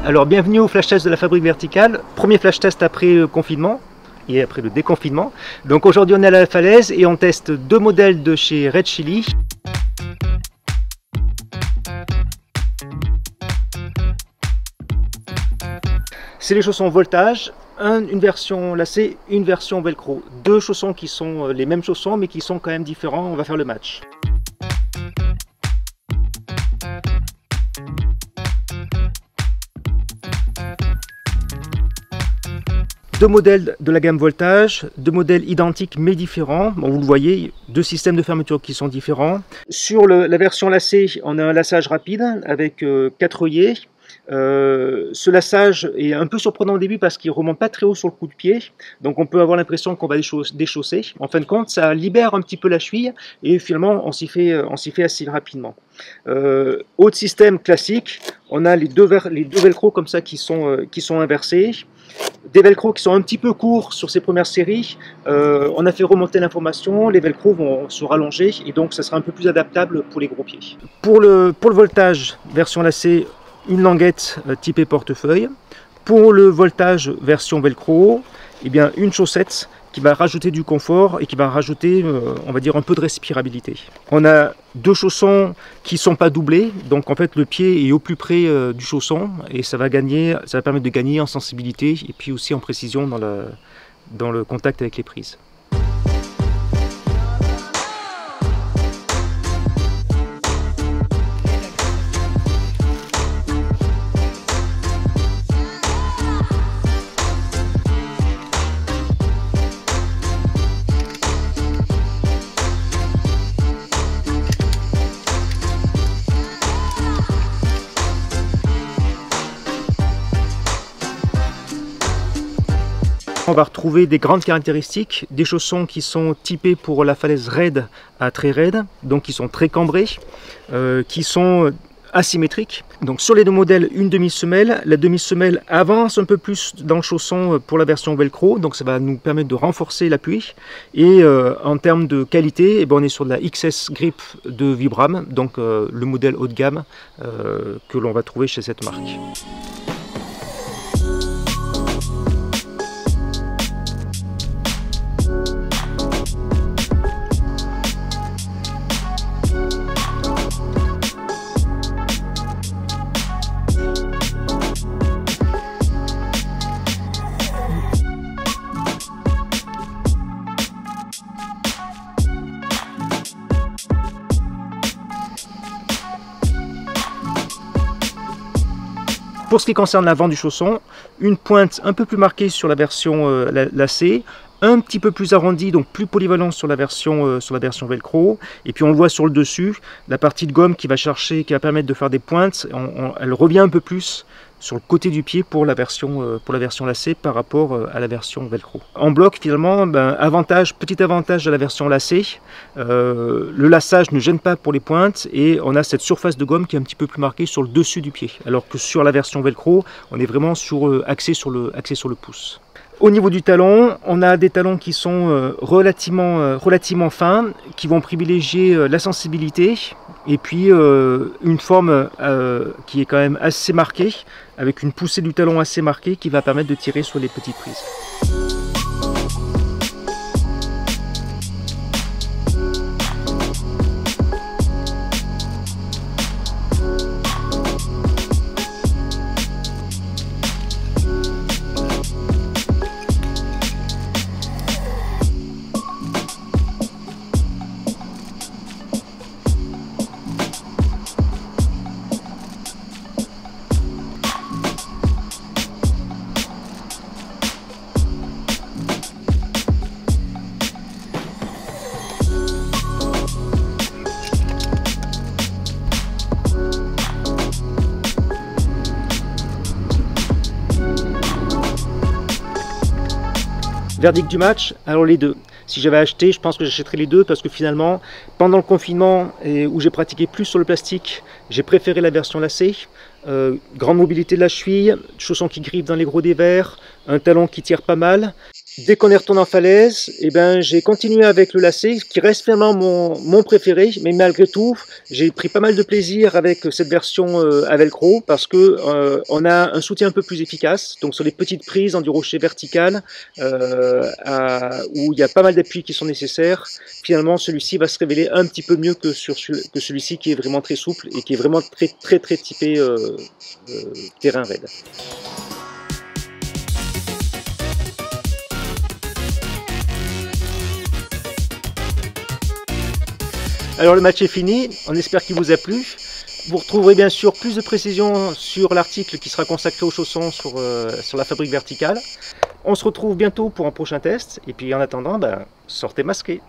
Alors bienvenue au flash test de la Fabrique Verticale, premier flash test après le confinement et après le déconfinement. Donc aujourd'hui on est à la Falaise et on teste deux modèles de chez Red Chili. C'est les chaussons voltage, une version lacée, une version velcro. Deux chaussons qui sont les mêmes chaussons mais qui sont quand même différents, on va faire le match. Deux modèles de la gamme voltage, deux modèles identiques mais différents. Bon, vous le voyez, deux systèmes de fermeture qui sont différents. Sur la version lacée, on a un laçage rapide avec 4 œillets. Ce laçage est un peu surprenant au début parce qu'il ne remonte pas très haut sur le coup de pied, donc on peut avoir l'impression qu'on va déchausser. En fin de compte, ça libère un petit peu la cheville et finalement on s'y fait assez rapidement. Autre système classique, on a les deux velcro comme ça qui sont inversés. Des velcro qui sont un petit peu courts sur ces premières séries. On a fait remonter l'information, les velcro vont se rallonger et donc ça sera un peu plus adaptable pour les gros pieds. Pour le voltage version lacée, une languette typée portefeuille. Pour le voltage version velcro, eh bien une chaussette qui va rajouter du confort et qui va rajouter, on va dire, un peu de respirabilité. On a deux chaussons qui ne sont pas doublés, donc en fait le pied est au plus près du chausson et ça va permettre de gagner en sensibilité et puis aussi en précision dans le contact avec les prises. On va retrouver des grandes caractéristiques, des chaussons qui sont typés pour la falaise raide à très raide, donc qui sont très cambrés, qui sont asymétriques. Donc sur les deux modèles, une demi-semelle, la demi-semelle avance un peu plus dans le chausson pour la version velcro, donc ça va nous permettre de renforcer l'appui. Et en termes de qualité, eh bien, on est sur de la XS Grip de Vibram, donc le modèle haut de gamme que l'on va trouver chez cette marque. Pour ce qui concerne l'avant du chausson, une pointe un peu plus marquée sur la version lacée, un petit peu plus arrondi, donc plus polyvalent sur la version velcro. Et puis on le voit sur le dessus, la partie de gomme qui va permettre de faire des pointes, elle revient un peu plus sur le côté du pied pour la version lacée par rapport à la version velcro. En bloc finalement, petit avantage de la version lacée, le laçage ne gêne pas pour les pointes et on a cette surface de gomme qui est un petit peu plus marquée sur le dessus du pied, alors que sur la version velcro, on est vraiment axé sur le pouce. Au niveau du talon, on a des talons qui sont relativement fins, qui vont privilégier la sensibilité et puis une forme qui est quand même assez marquée, avec une poussée du talon assez marquée qui va permettre de tirer sur les petites prises. Verdict du match, alors les deux. Si j'avais acheté, je pense que j'achèterais les deux parce que finalement, pendant le confinement où j'ai pratiqué plus sur le plastique, j'ai préféré la version lacée. Grande mobilité de la cheville, chaussons qui grippent dans les gros dévers, un talon qui tire pas mal. Dès qu'on est retourné en falaise, eh ben, j'ai continué avec le lacet, qui reste finalement mon préféré, mais malgré tout, j'ai pris pas mal de plaisir avec cette version à velcro, parce que on a un soutien un peu plus efficace. Donc sur les petites prises dans du rocher vertical, où il y a pas mal d'appuis qui sont nécessaires, finalement celui-ci va se révéler un petit peu mieux que celui-ci qui est vraiment très souple et qui est vraiment très typé terrain raide. Alors le match est fini, on espère qu'il vous a plu. Vous retrouverez bien sûr plus de précisions sur l'article qui sera consacré aux chaussons sur la fabrique verticale. On se retrouve bientôt pour un prochain test, et puis en attendant, sortez masqués.